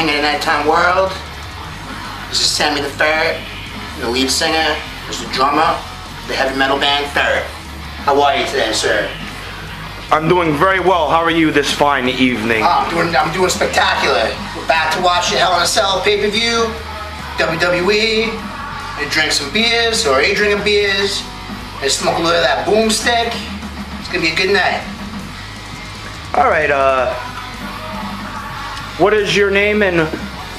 king of the nighttime world. This is Sammi the Ferrett, the lead singer. This is the drummer, the heavy metal band Ferrett. How are you today, sir? I'm doing very well. How are you this fine evening? I'm doing spectacular. We're back to watch the Hell in a Cell pay-per-view, WWE, and drink some beers, or a drink of beers, and smoke a little of that boomstick. It's gonna be a good night. All right, what is your name and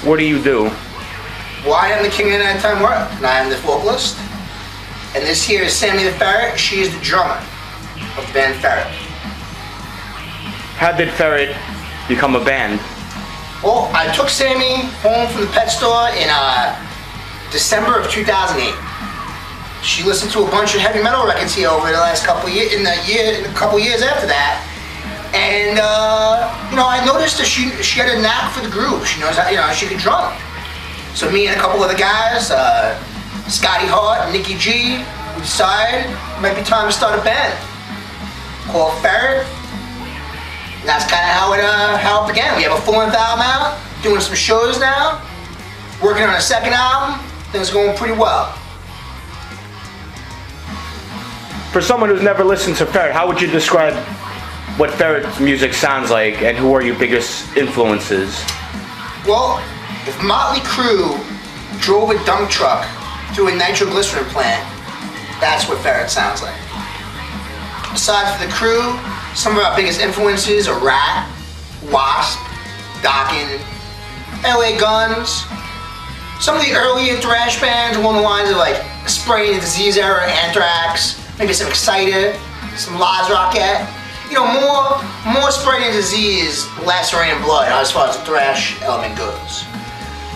what do you do? Well, I am the king of the nighttime world, and I am the vocalist. And this here is Sammi the Ferrett. She is the drummer of the band Ferrett. How did Ferrett become a band? Well, I took Sammi home from the pet store in December of 2008. She listened to a bunch of heavy metal records here over the last couple of years, in a couple of years after that. And I noticed that she had a knack for the groove. She knows how, she could drum. So me and a couple of the guys, Scotty Hart and Nikki G, we decided it might be time to start a band called Ferrett. And that's kind of how it began. We have a full-length album out, doing some shows now, working on a second album. Things are going pretty well. For someone who's never listened to Ferrett, how would you describe what Ferrett's music sounds like, and who are your biggest influences? Well, if Motley Crue drove a dump truck through a nitroglycerin plant, that's what Ferrett sounds like. Aside from the Crue, some of our biggest influences are Rat, Wasp, Dokken, LA Guns, some of the earlier thrash bands along the lines of like Spray and Disease era, Anthrax, maybe some Exciter, some Laz Rocket. More Spray and Disease, less Rain and Blood as far as the thrash element goes.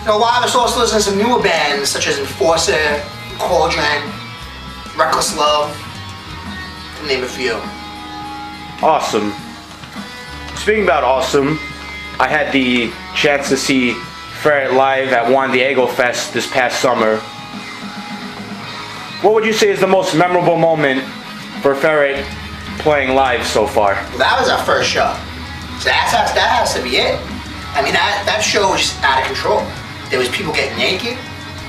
A lot of us also listen to some newer bands such as Enforcer, Cauldron, Reckless Love, to name a few. Awesome. Speaking about awesome, I had the chance to see Ferrett live at Juan Diego Fest this past summer. What would you say is the most memorable moment for Ferrett playing live so far? Well, that was our first show. So that has to be it. I mean, that show was just out of control. There was people getting naked.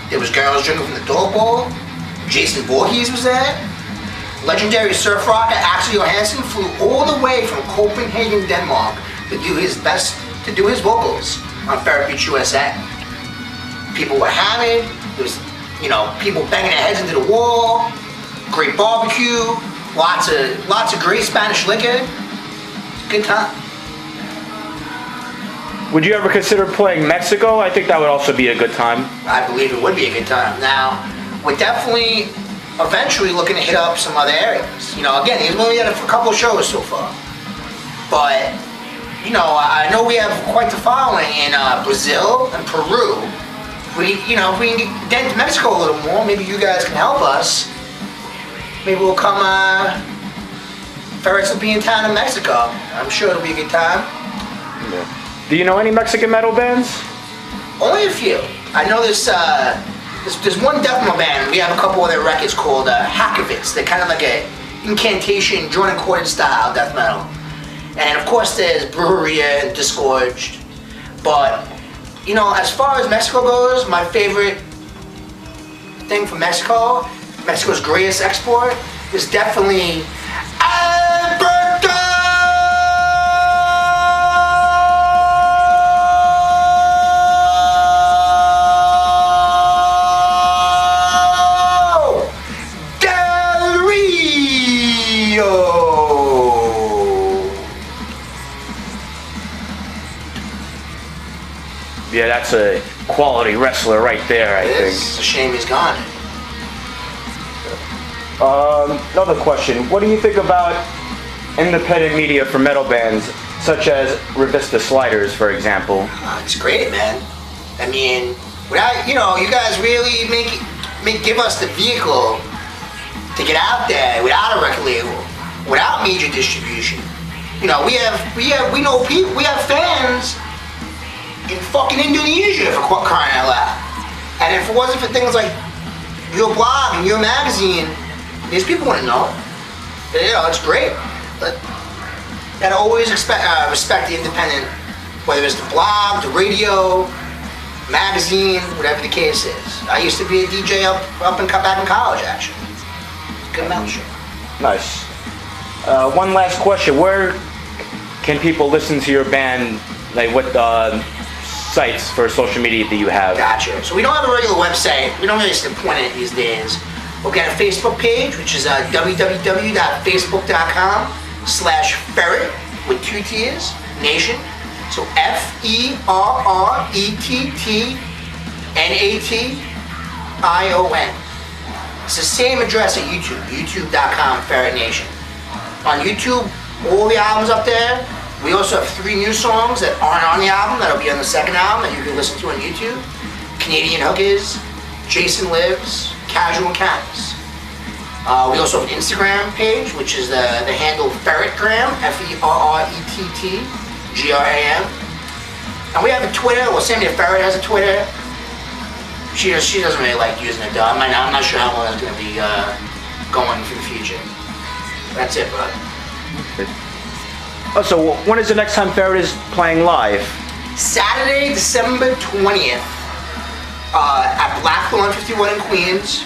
There was girls drinking from the dog bowl. Jason Voorhees was there. Legendary surf rocker Axel Johansson flew all the way from Copenhagen, Denmark to do his vocals on Ferrett Beach, USA. People were hammered. There was, people banging their heads into the wall. Great barbecue. Lots of great Spanish liquor. Good time. Would you ever consider playing Mexico? I think that would also be a good time. I believe it would be a good time. Now, we're definitely eventually looking to hit up some other areas. Again, we've only had a couple of shows so far. But, I know we have quite the following in Brazil and Peru. If we can get into Mexico a little more, maybe you guys can help us. Maybe we'll come, Ferrett will be in town in Mexico. I'm sure it'll be a good time. Yeah. Do you know any Mexican metal bands? Only a few. I know there's one death metal band. We have a couple of their records called Hackovitz. They're kind of like a incantation, joint and chorded style death metal. And of course there's Brujeria and Disgorged. But, as far as Mexico goes, my favorite thing from Mexico's greatest export is definitely Alberto! Del Rio! Yeah, that's a quality wrestler right there, I think. It's a shame he's gone. Another question. What do you think about independent media for metal bands, such as Revista Sliders, for example? It's great, man. I mean, without, you guys really give us the vehicle to get out there without a record label, without major distribution. We have fans in fucking Indonesia, for crying out loud. And if it wasn't for things like your blog and your magazine, these people wouldn't know. It's great. But you gotta always respect the independent, whether it's the blog, the radio, magazine, whatever the case is. I used to be a DJ back in college, actually. Good metal show. Nice. One last question. Where can people listen to your band? Like, what sites for social media do you have? Gotcha. So we don't have a regular website. We don't really point it these days. We'll get a Facebook page, which is www.facebook.com/Ferrett with 2 T's, Nation. So FERRETTNATION. It's the same address at YouTube, youtube.com/Ferrett Nation. On YouTube, all the albums up there. We also have 3 new songs that aren't on the album that'll be on the second album that you can listen to on YouTube. Canadian Hookers, Jason Lives, Casual Encounters. We also have an Instagram page, which is the handle Ferrettgram, FERRETTGRAM. And we have a Twitter. Well, Sammi Ferrett has a Twitter. She doesn't really like using it, though. I'm not sure how long that's going to be going for the future. That's it, bud. Oh, so when is the next time Ferrett is playing live? Saturday, December 20th, at Blackthorn 51 in Queens.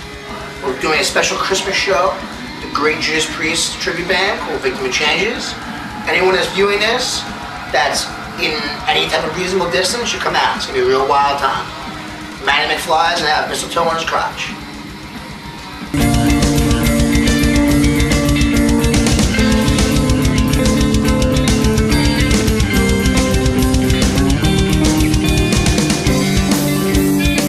We're doing a special Christmas show. The Great Judas Priest tribute band called Victim of Changes. Anyone that's viewing this, that's in any type of reasonable distance, should come out. It's gonna be a real wild time. Manny McFly's and have mistletoe on his crotch.